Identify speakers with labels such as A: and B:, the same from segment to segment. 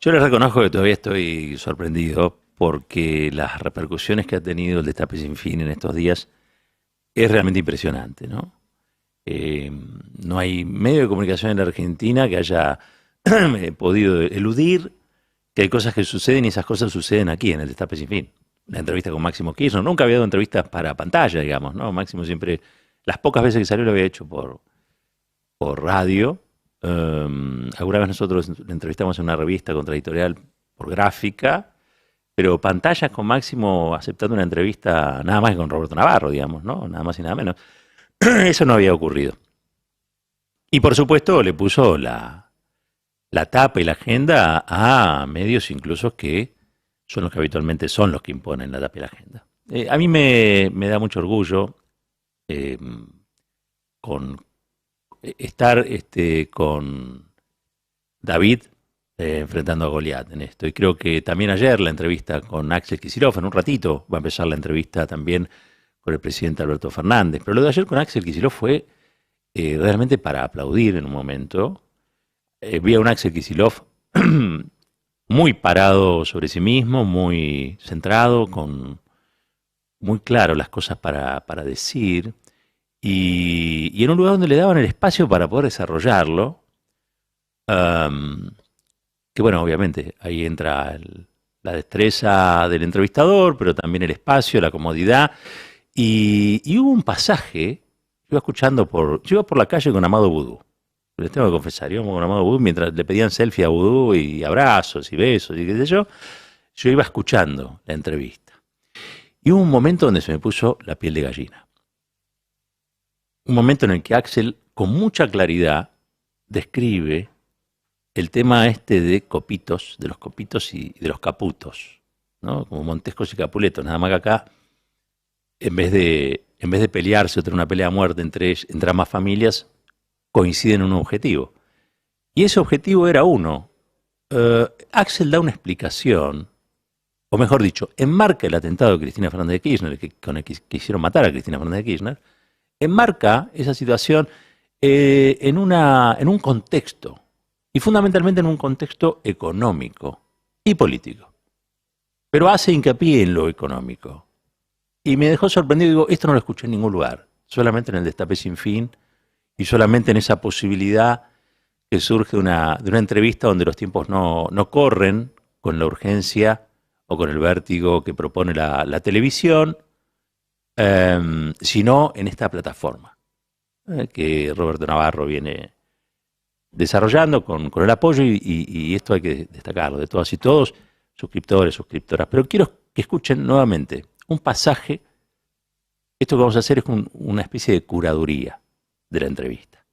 A: Yo les reconozco que todavía estoy sorprendido porque las repercusiones que ha tenido el Destape Sin Fin en estos días es realmente impresionante, ¿no? Eh, no hay medio de comunicación en la Argentina que haya podido eludir que hay cosas que suceden y esas cosas suceden aquí en el Destape Sin Fin. La entrevista con Máximo Kirchner, nunca había dado entrevistas para pantalla, digamos, ¿no? Máximo siempre, las pocas veces que salió lo había hecho por radio. Alguna vez nosotros le entrevistamos en una revista contradictorial por gráfica, pero pantallas con Máximo aceptando una entrevista nada más que con Roberto Navarro, digamos, ¿no? Nada más y nada menos. Eso no había ocurrido. Y por supuesto le puso la tapa y la agenda a medios incluso que son los que habitualmente son los que imponen la tapa y la agenda. A mí me da mucho orgullo eh, con estar con David enfrentando a Goliat en esto. Y creo que también ayer la entrevista con Axel Kicillof, en un ratito va a empezar la entrevista también con el presidente Alberto Fernández. Pero lo de ayer con Axel Kicillof fue realmente para aplaudir en un momento. Vi a un Axel Kicillof muy parado sobre sí mismo, muy centrado, con muy claro las cosas para decir, y en un lugar donde le daban el espacio para poder desarrollarlo, um, que bueno, obviamente ahí entra la destreza del entrevistador, pero también el espacio, la comodidad, y hubo un pasaje, yo iba por la calle con Amado Vudú, les tengo que confesar, íbamos con Amado Vudú mientras le pedían selfie a Vudú y abrazos y besos y qué sé yo iba escuchando la entrevista. Y hubo un momento donde se me puso la piel de gallina. Un momento en el que Axel, con mucha claridad, describe el tema este de copitos, de los copitos y de los caputos, ¿no? Como Montescos y Capuletos, nada más que acá, en vez de pelearse o tener una pelea a muerte entre ambas familias, coinciden en un objetivo. Y ese objetivo era uno. Axel da una explicación, o mejor dicho, enmarca el atentado de Cristina Fernández de Kirchner, con el que quisieron matar a Cristina Fernández de Kirchner, enmarca esa situación en un contexto, y fundamentalmente en un contexto económico y político. Pero hace hincapié en lo económico. Y me dejó sorprendido, digo, esto no lo escuché en ningún lugar, solamente en el Destape Sin Fin y solamente en esa posibilidad que surge de una entrevista donde los tiempos no corren con la urgencia o con el vértigo que propone la televisión, sino en esta plataforma que Roberto Navarro viene desarrollando con el apoyo y esto hay que destacarlo, de todas y todos, suscriptores, suscriptoras. Pero quiero que escuchen nuevamente un pasaje. Esto que vamos a hacer es una especie de curaduría de la entrevista,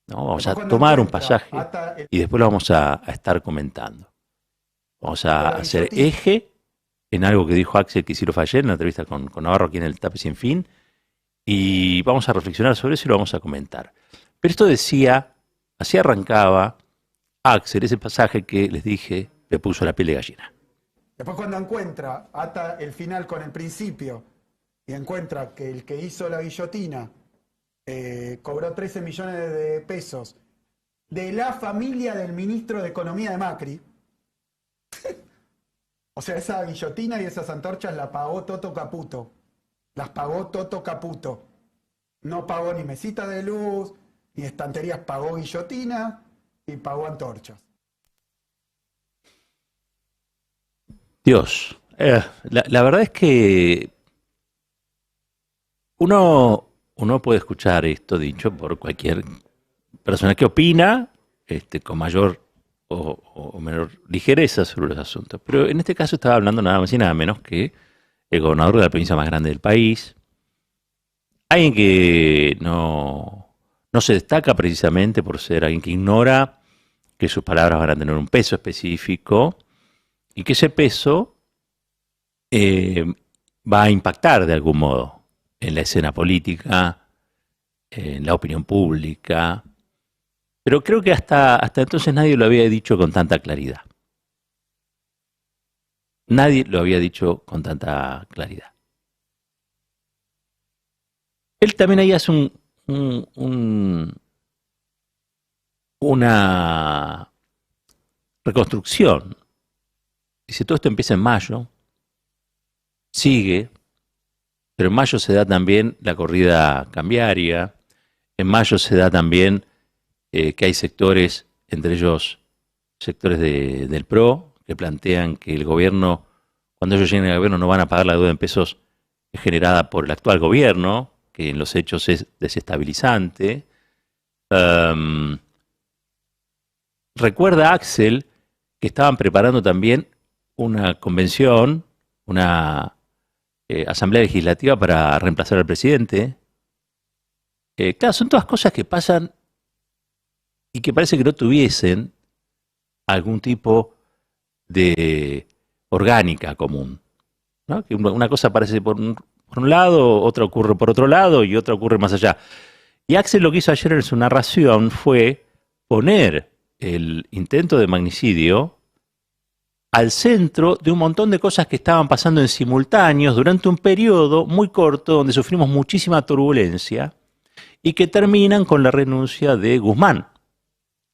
A: ¿no? Vamos a
B: Después cuando
A: tomar un
B: encuentra
A: pasaje
B: ata
A: y después lo vamos a estar comentando. Vamos a
B: la
A: hacer
B: guillotina.
A: eje en algo que dijo Axel Kicillof ayer en la entrevista con Navarro aquí en el Tape Sin Fin, y vamos a reflexionar sobre eso y lo vamos a comentar. Pero esto decía, así arrancaba Axel, ese pasaje que les dije, le puso la piel de gallina.
B: Después cuando encuentra, ata el final con el principio y encuentra que el que hizo la guillotina cobró 13 millones de pesos de la familia del ministro de Economía de Macri. O sea, esa guillotina y esas antorchas la pagó Toto Caputo. Las pagó Toto Caputo. No pagó ni mesita de luz, ni estanterías, pagó guillotina y pagó antorchas.
A: Dios, la verdad es que uno puede escuchar esto dicho por cualquier persona que opina con mayor o menor ligereza sobre los asuntos. Pero en este caso estaba hablando nada más y nada menos que el gobernador de la provincia más grande del país, alguien que no se destaca precisamente por ser alguien que ignora que sus palabras van a tener un peso específico y que ese peso eh, va a impactar de algún modo en la escena política, en la opinión pública. Pero creo que hasta entonces nadie lo había dicho con tanta claridad. Nadie lo había dicho con tanta claridad. Él también ahí hace una reconstrucción. Dice, todo esto empieza en mayo, sigue, pero en mayo se da también la corrida cambiaria, en mayo se da también que hay sectores, entre ellos sectores del PRO, que plantean que el gobierno, cuando ellos lleguen al gobierno, no van a pagar la deuda en pesos generada por el actual gobierno, que en los hechos es desestabilizante. Recuerda Axel que estaban preparando también una convención, una asamblea legislativa para reemplazar al presidente. Claro, son todas cosas que pasan y que parece que no tuviesen algún tipo de orgánica común, ¿no? Que una cosa aparece por un lado, otra ocurre por otro lado y otra ocurre más allá. Y Axel lo que hizo ayer en su narración fue poner el intento de magnicidio al centro de un montón de cosas que estaban pasando en simultáneos durante un periodo muy corto donde sufrimos muchísima turbulencia y que terminan con la renuncia de Guzmán,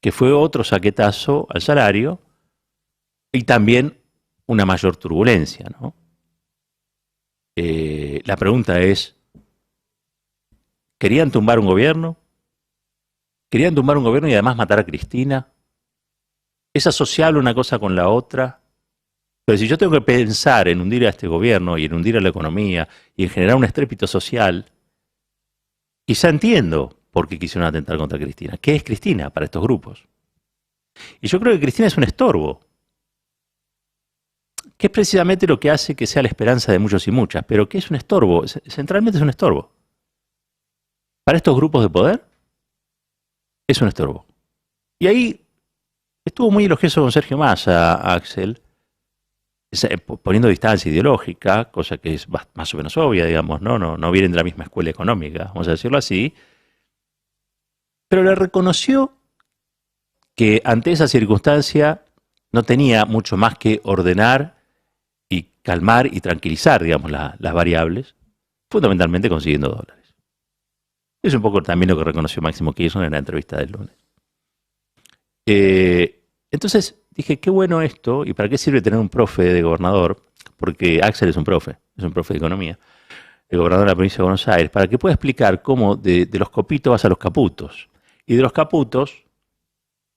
A: que fue otro saquetazo al salario y también una mayor turbulencia, ¿no? La pregunta es, ¿querían tumbar un gobierno? ¿Querían tumbar un gobierno y además matar a Cristina? ¿Es asociable una cosa con la otra? Pero si yo tengo que pensar en hundir a este gobierno y en hundir a la economía y en generar un estrépito social, quizá entiendo por qué quisieron atentar contra Cristina. ¿Qué es Cristina para estos grupos? Y yo creo que Cristina es un estorbo, que es precisamente lo que hace que sea la esperanza de muchos y muchas, pero que es un estorbo, centralmente es un estorbo. Para estos grupos de poder, es un estorbo. Y ahí estuvo muy elogioso con Sergio Massa, Axel, poniendo distancia ideológica, cosa que es más o menos obvia, digamos, no vienen de la misma escuela económica, vamos a decirlo así, pero le reconoció que ante esa circunstancia no tenía mucho más que ordenar y calmar y tranquilizar, digamos, las variables, fundamentalmente consiguiendo dólares. Es un poco también lo que reconoció Máximo Kirchner en la entrevista del lunes. Entonces dije, qué bueno esto, y para qué sirve tener un profe de gobernador, porque Axel es un profe de economía, el gobernador de la provincia de Buenos Aires, para que pueda explicar cómo de los copitos vas a los caputos, y de los caputos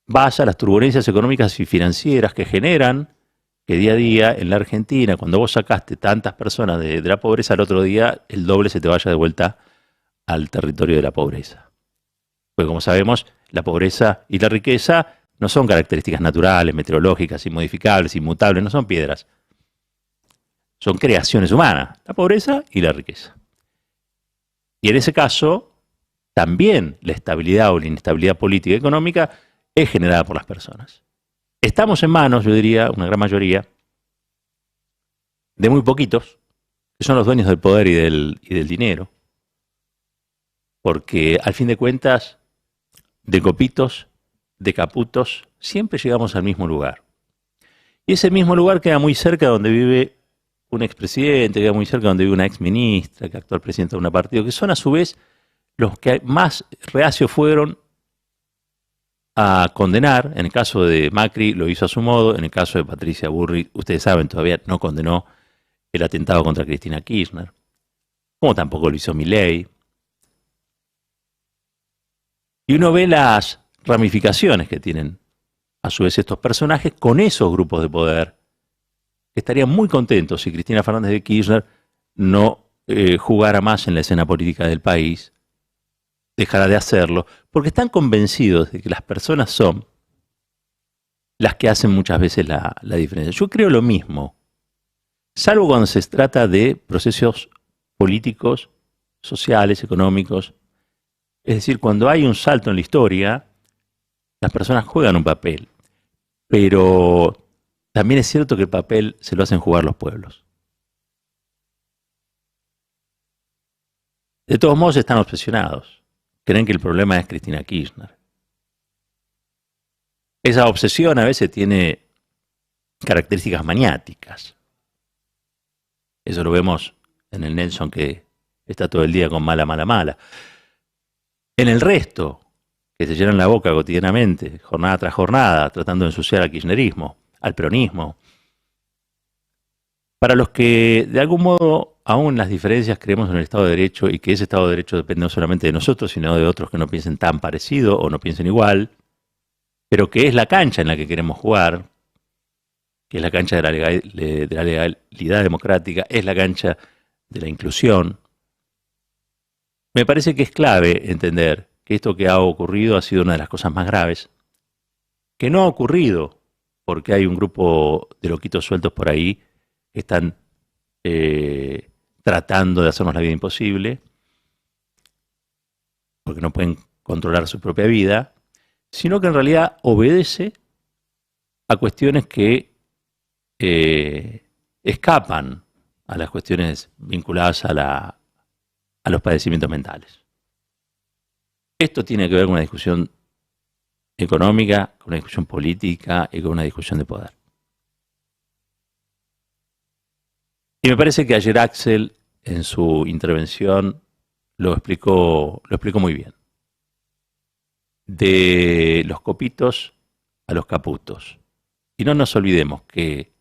A: vas a las turbulencias económicas y financieras que generan que día a día en la Argentina, cuando vos sacaste tantas personas de la pobreza, al otro día el doble se te vaya de vuelta al territorio de la pobreza. Porque como sabemos, la pobreza y la riqueza no son características naturales, meteorológicas, inmodificables, inmutables, no son piedras. Son creaciones humanas, la pobreza y la riqueza. Y en ese caso, también la estabilidad o la inestabilidad política y económica es generada por las personas. Estamos en manos, yo diría, una gran mayoría, de muy poquitos, que son los dueños del poder y del dinero. Porque al fin de cuentas, de copitos, de caputos, siempre llegamos al mismo lugar. Y ese mismo lugar queda muy cerca de donde vive un expresidente, queda muy cerca de donde vive una exministra, que actual presidenta de un partido, que son a su vez los que más reacios fueron a condenar. En el caso de Macri lo hizo a su modo, en el caso de Patricia Burrich, ustedes saben, todavía no condenó el atentado contra Cristina Kirchner, como tampoco lo hizo Milei. Y uno ve las ramificaciones que tienen a su vez estos personajes con esos grupos de poder, que estarían muy contentos si Cristina Fernández de Kirchner no jugara más en la escena política del país, dejará de hacerlo, porque están convencidos de que las personas son las que hacen muchas veces la diferencia. Yo creo lo mismo, salvo cuando se trata de procesos políticos, sociales, económicos. Es decir, cuando hay un salto en la historia, las personas juegan un papel, pero también es cierto que el papel se lo hacen jugar los pueblos. De todos modos están obsesionados. Creen que el problema es Cristina Kirchner. Esa obsesión a veces tiene características maniáticas. Eso lo vemos en el Nelson, que está todo el día con mala, mala, mala. En el resto que se llenan la boca cotidianamente, jornada tras jornada, tratando de ensuciar al kirchnerismo, al peronismo. Para los que de algún modo aún las diferencias creemos en el Estado de Derecho y que ese Estado de Derecho depende no solamente de nosotros, sino de otros que no piensen tan parecido o no piensen igual, pero que es la cancha en la que queremos jugar, que es la cancha de la legalidad democrática, es la cancha de la inclusión. Me parece que es clave entender que esto que ha ocurrido ha sido una de las cosas más graves, que no ha ocurrido porque hay un grupo de loquitos sueltos por ahí que están tratando de hacernos la vida imposible, porque no pueden controlar su propia vida, sino que en realidad obedece a cuestiones que escapan a las cuestiones vinculadas a los padecimientos mentales. Esto tiene que ver con una discusión económica, con una discusión política y con una discusión de poder. Y me parece que ayer Axel, en su intervención, lo explicó muy bien. De los copitos a los caputos. Y no nos olvidemos que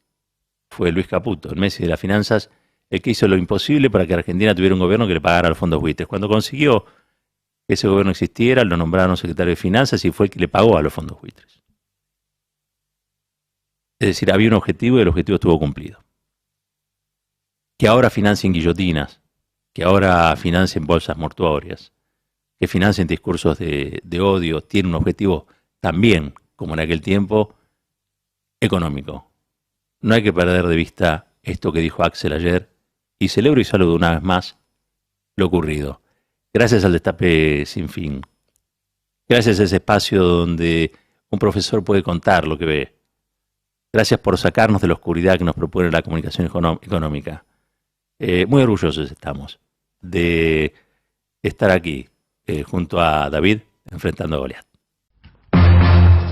A: fue Luis Caputo, el Messi de las finanzas, el que hizo lo imposible para que Argentina tuviera un gobierno que le pagara a los fondos buitres. Cuando consiguió que ese gobierno existiera, lo nombraron secretario de Finanzas y fue el que le pagó a los fondos buitres. Es decir, había un objetivo y el objetivo estuvo cumplido. Que ahora financien guillotinas, que ahora financien bolsas mortuorias, que financien discursos de odio, tiene un objetivo también, como en aquel tiempo, económico. No hay que perder de vista esto que dijo Axel ayer y celebro y saludo una vez más lo ocurrido. Gracias al Destape Sin Fin. Gracias a ese espacio donde un profesor puede contar lo que ve. Gracias por sacarnos de la oscuridad que nos propone la comunicación económica. Muy orgullosos estamos de estar aquí junto a David enfrentando a Goliat.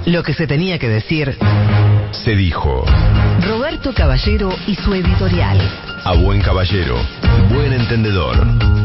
C: Lo que se tenía que decir
D: se dijo.
C: Roberto Caballero y su editorial.
D: A buen caballero, buen entendedor.